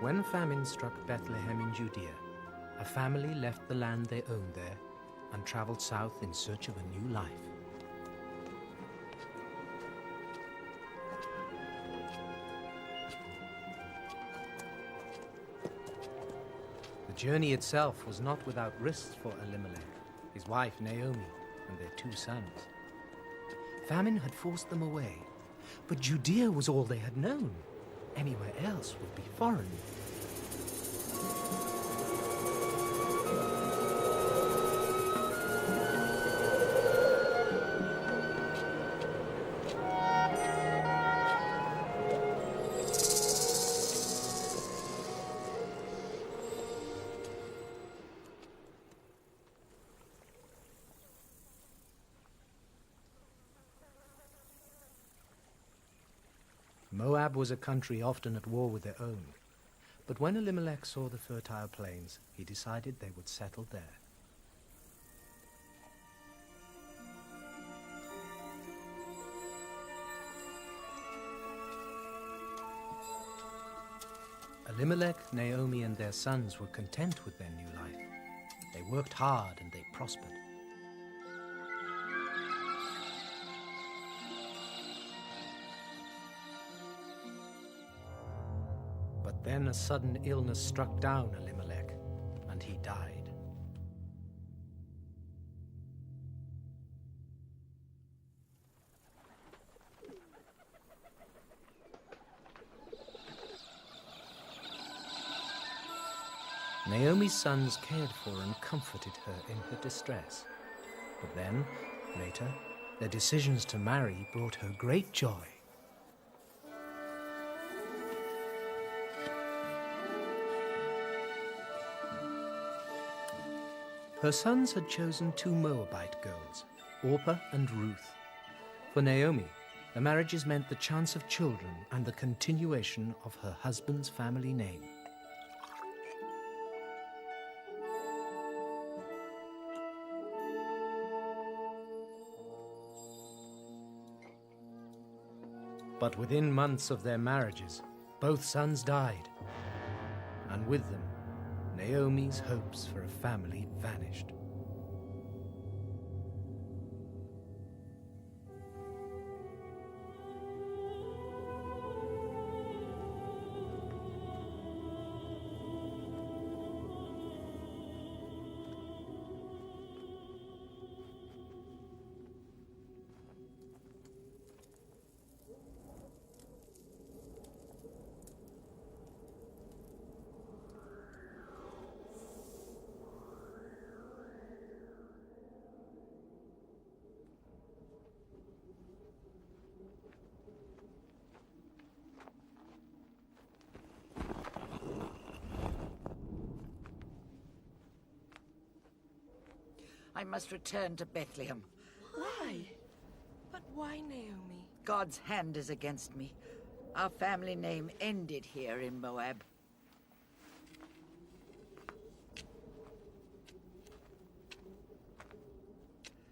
When famine struck Bethlehem in Judea, a family left the land they owned there and traveled south in search of a new life. The journey itself was not without risks for Elimelech, his wife Naomi, and their 2 sons. Famine had forced them away, but Judea was all they had known. Anywhere else would be foreign. Moab was a country often at war with their own, but when Elimelech saw the fertile plains, he decided they would settle there. Elimelech, Naomi, and their sons were content with their new life. They worked hard and they prospered. But then a sudden illness struck down Elimelech, and he died. Naomi's sons cared for and comforted her in her distress. But then, later, their decisions to marry brought her great joy. Her sons had chosen 2 Moabite girls, Orpah and Ruth. For Naomi, the marriages meant the chance of children and the continuation of her husband's family name. But within months of their marriages, both sons died, and with them, Naomi's hopes for a family vanished. I must return to Bethlehem. Why? But why, Naomi? God's hand is against me. Our family name ended here in Moab.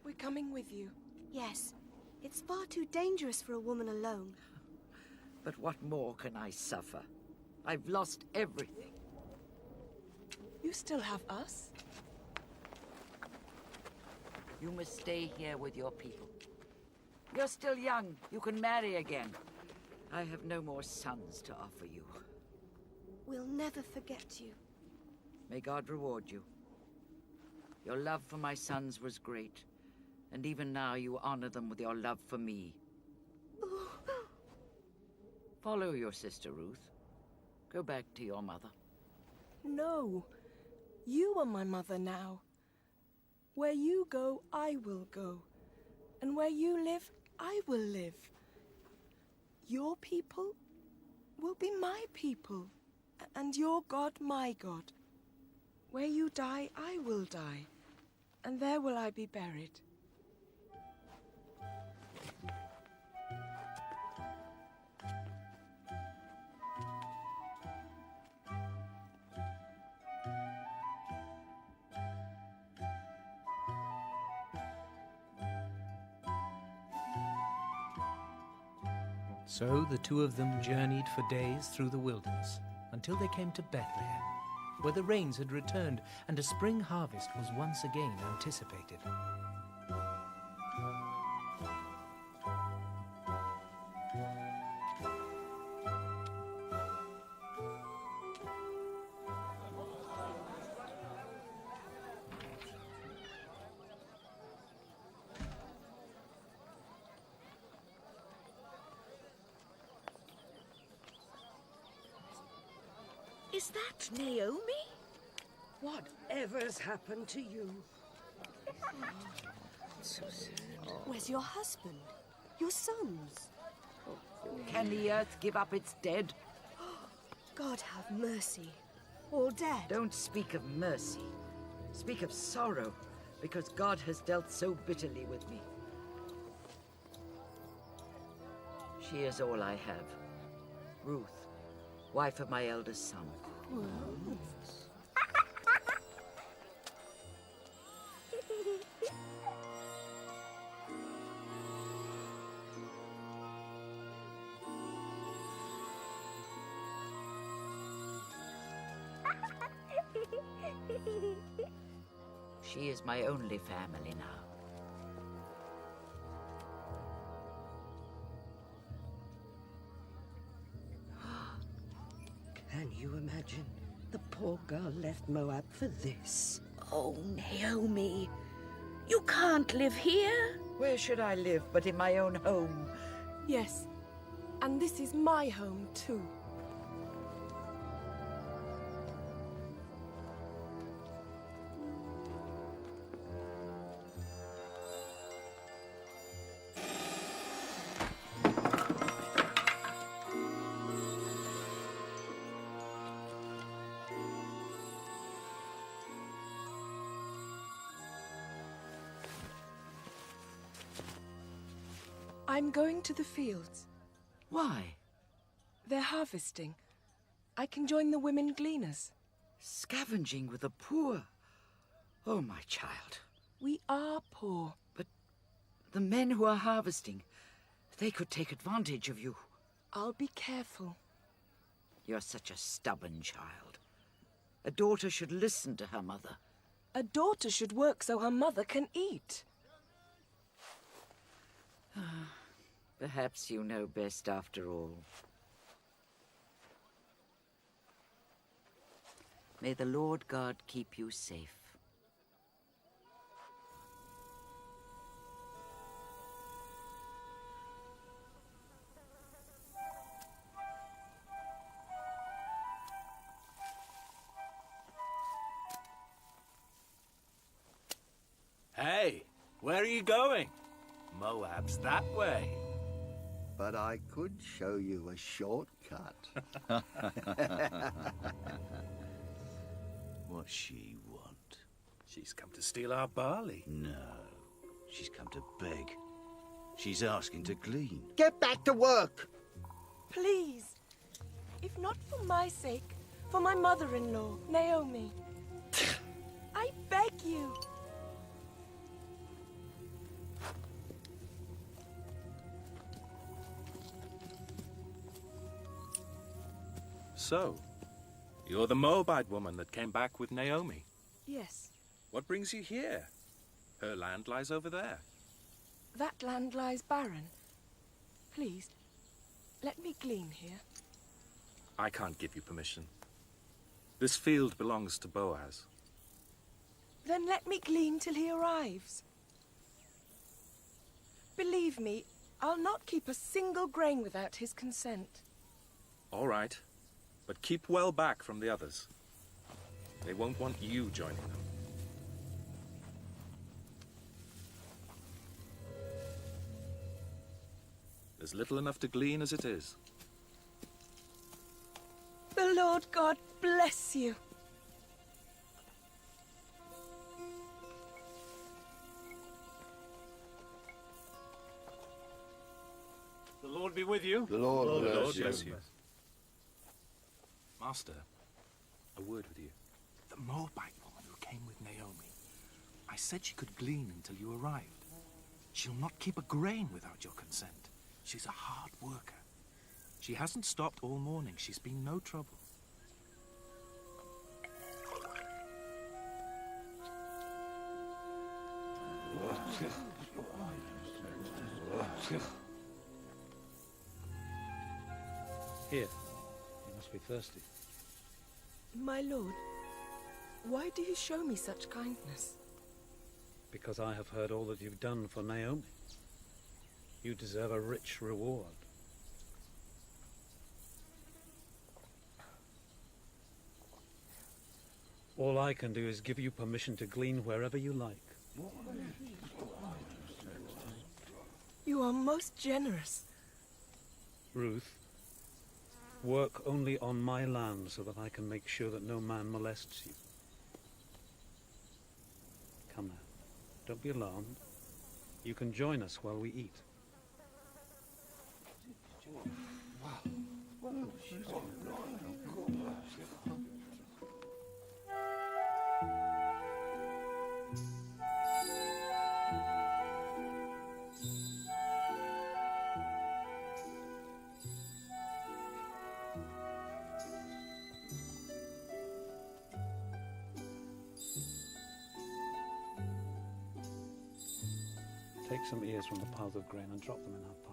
We're coming with you. Yes. It's far too dangerous for a woman alone. But what more can I suffer? I've lost everything. You still have us? You must stay here with your people. You're still young. You can marry again. I have no more sons to offer you. We'll never forget you. May God reward you. Your love for my sons was great, and even now you honor them with your love for me. Follow your sister, Ruth. Go back to your mother. No. You are my mother now. Where you go, I will go. And where you live, I will live. Your people will be my people, and your God my God. Where you die, I will die, and there will I be buried. So the 2 of them journeyed for days through the wilderness until they came to Bethlehem, where the rains had returned and a spring harvest was once again anticipated. Is that Naomi? Whatever's happened to you? So sad. Where's your husband? Your sons? Can the earth give up its dead? God have mercy. All dead? Don't speak of mercy. Speak of sorrow, because God has dealt so bitterly with me. She is all I have. Ruth, wife of my eldest son. She is my only family now. Can you imagine? The poor girl left Moab for this. Oh, Naomi, you can't live here. Where should I live but in my own home? Yes, and this is my home too. I'm going to the fields. Why? They're harvesting. I can join the women gleaners. Scavenging with the poor. Oh, my child. We are poor. But the men who are harvesting, they could take advantage of you. I'll be careful. You're such a stubborn child. A daughter should listen to her mother. A daughter should work so her mother can eat. Perhaps you know best after all. May the Lord God keep you safe. Hey, where are you going? Moab's that way. But I could show you a shortcut. What's she want? She's come to steal our barley. No, she's come to beg. She's asking to glean. Get back to work! Please. If not for my sake, for my mother-in-law, Naomi. I beg you. So, you're the Moabite woman that came back with Naomi. Yes, What brings you here? Her land lies over there. that land lies barren. Please, let me glean here. I can't give you permission. This field belongs to Boaz. Then let me glean till he arrives. Believe me, I'll not keep a single grain without his consent. All right, but keep well back from the others. They won't want you joining them. There's little enough to glean as it is. The Lord God bless you. The Lord be with you. The Lord The bless Lord you. bless you. Master, a word with you. The Moabite woman who came with Naomi. I said she could glean until you arrived. She'll not keep a grain without your consent. She's a hard worker. She hasn't stopped all morning. She's been no trouble. Here. You must be thirsty. My lord, why do you show me such kindness? Because I have heard all that you've done for Naomi. You deserve a rich reward. All I can do is give you permission to glean wherever you like. You are most generous. Ruth, work only on my land so that I can make sure that no man molests you. Come now, don't be alarmed. You can join us while we eat. Take some ears from the piles of grain and drop them in our path.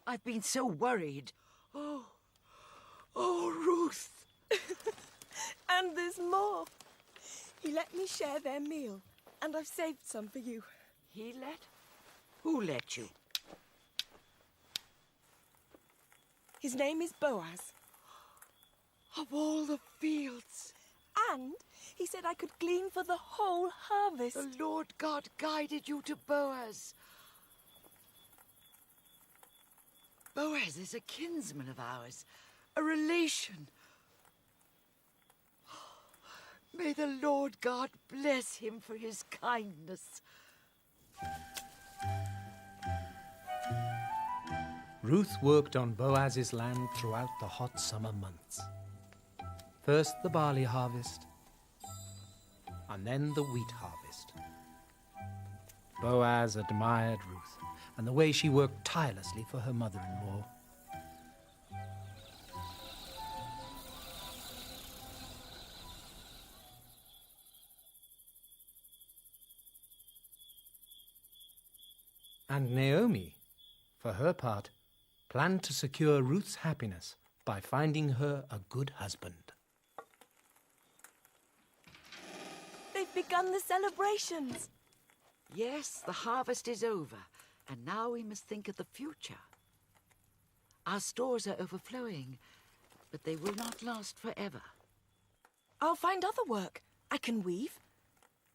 I've been so worried. Oh, Ruth. And there's more. He let me share their meal, and I've saved some for you. He let? Who let you? His name is Boaz. Of all the fields. And he said I could glean for the whole harvest. The Lord God guided you to Boaz. Boaz is a kinsman of ours, a relation. May the Lord God bless him for his kindness. Ruth worked on Boaz's land throughout the hot summer months. First the barley harvest, and then the wheat harvest. Boaz admired Ruth and the way she worked tirelessly for her mother-in-law. And Naomi, for her part, planned to secure Ruth's happiness by finding her a good husband. They've begun the celebrations. Yes, the harvest is over, and now we must think of the future. Our stores are overflowing, but they will not last forever. I'll find other work. I can weave.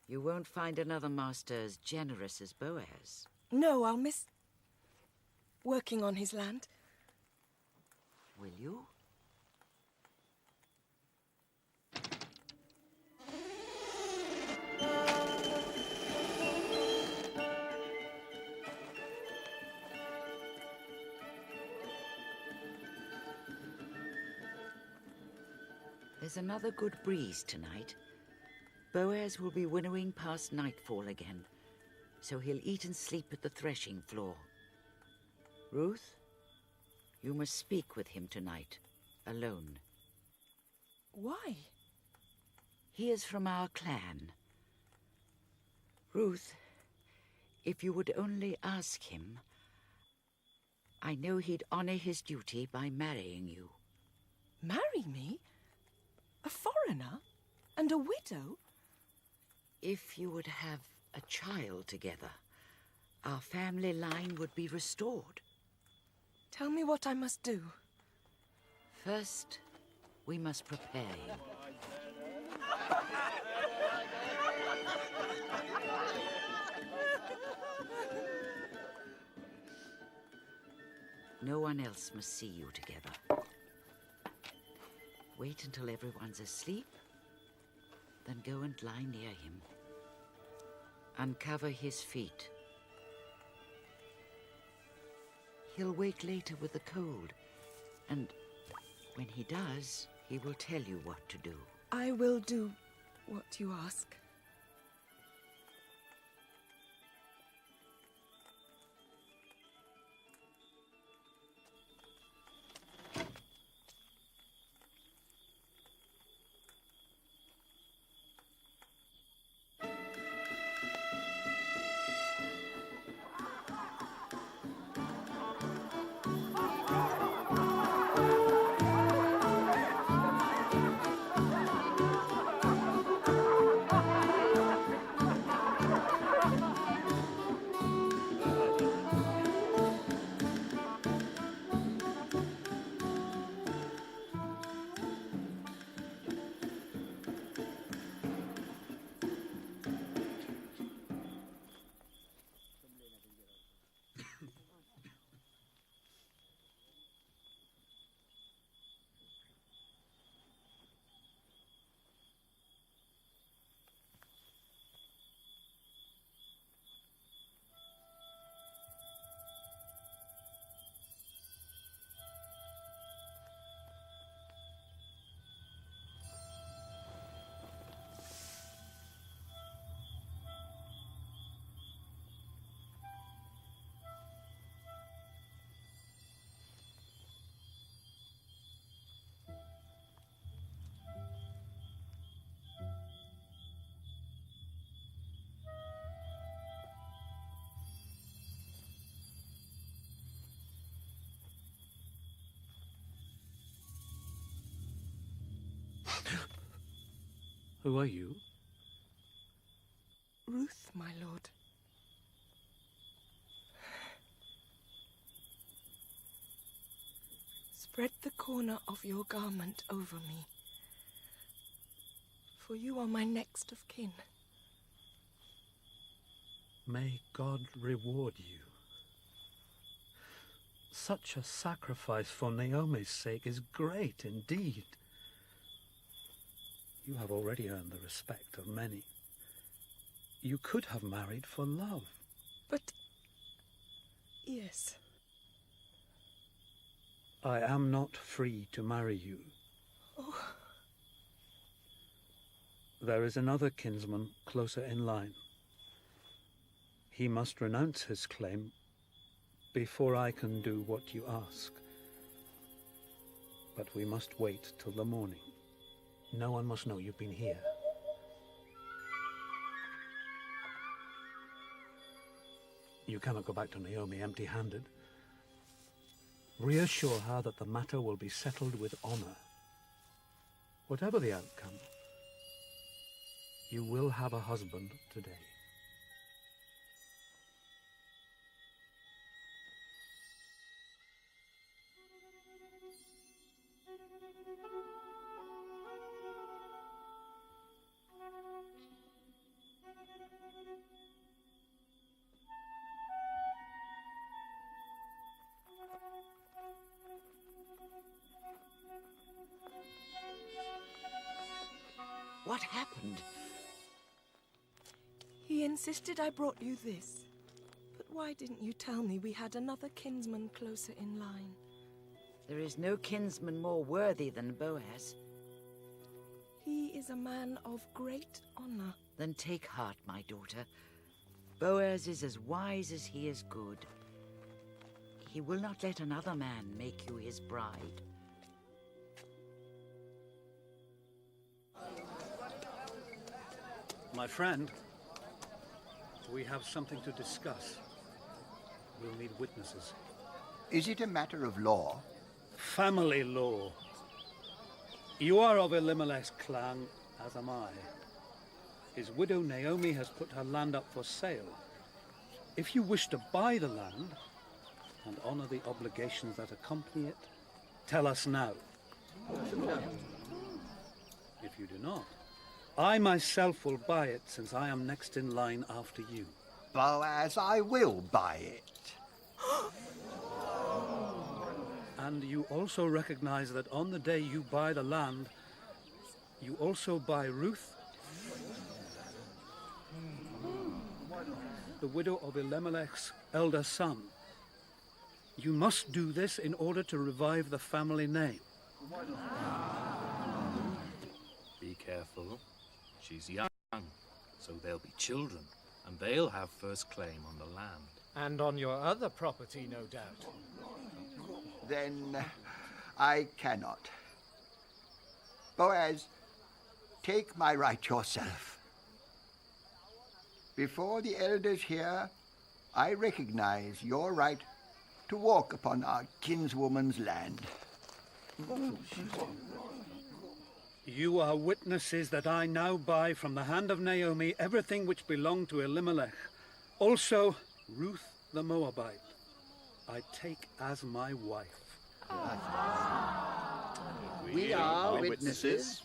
You won't find another master as generous as Boaz. No, I'll miss working on his land. Will you? There's another good breeze tonight. Boaz will be winnowing past nightfall again, so he'll eat and sleep at the threshing floor. Ruth, you must speak with him tonight, alone. Why? He is from our clan. Ruth, if you would only ask him, I know he'd honor his duty by marrying you. Marry me? A foreigner? And a widow? If you would have a child together, our family line would be restored. Tell me what I must do. First, we must prepare you. No one else must see you together. Wait until everyone's asleep, then go and lie near him. Uncover his feet. He'll wake later with the cold, and when he does, he will tell you what to do. I will do what you ask. Who are you? Ruth, my lord. Spread the corner of your garment over me, for you are my next of kin. May God reward you. Such a sacrifice for Naomi's sake is great indeed. You have already earned the respect of many. You could have married for love. But... yes. I am not free to marry you. Oh. There is another kinsman closer in line. He must renounce his claim before I can do what you ask. But we must wait till the morning. No one must know you've been here. You cannot go back to Naomi empty-handed. Reassure her that the matter will be settled with honor. Whatever the outcome, you will have a husband today. What happened? He insisted I brought you this. But why didn't you tell me we had another kinsman closer in line? There is no kinsman more worthy than Boaz. He is a man of great honor. Then take heart, my daughter. Boaz is as wise as he is good. He will not let another man make you his bride. My friend, we have something to discuss. We'll need witnesses. Is it a matter of law? Family law. You are of Elimelech's clan, as am I. His widow Naomi has put her land up for sale. If you wish to buy the land and honor the obligations that accompany it, tell us now. If you do not, I myself will buy it, since I am next in line after you. Boaz, I will buy it. And you also recognize that on the day you buy the land, you also buy Ruth, the widow of Elimelech's elder son. You must do this in order to revive the family name. Be careful. She's young, so there'll be children, and they'll have first claim on the land. And on your other property, no doubt. Then I cannot. Boaz, take my right yourself. Before the elders here, I recognize your right to walk upon our kinswoman's land. You are witnesses that I now buy from the hand of Naomi everything which belonged to Elimelech. Also, Ruth the Moabite, I take as my wife. We are witnesses.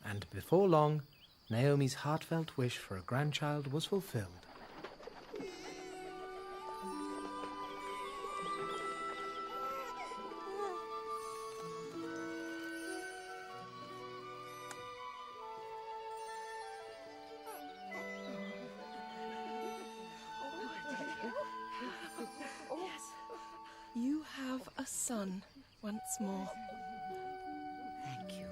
And before long, Naomi's heartfelt wish for a grandchild was fulfilled. You have a son once more. Thank you.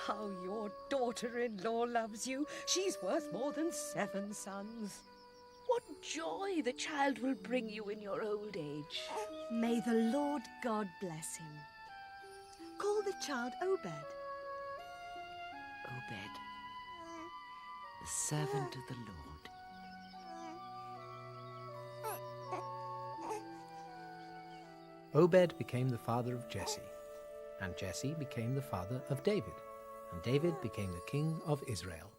How your daughter-in-law loves you. She's worth more than 7 sons. What joy the child will bring you in your old age. May the Lord God bless him. Call the child Obed. Obed, the servant of the Lord. Obed became the father of Jesse, and Jesse became the father of David, and David became the king of Israel.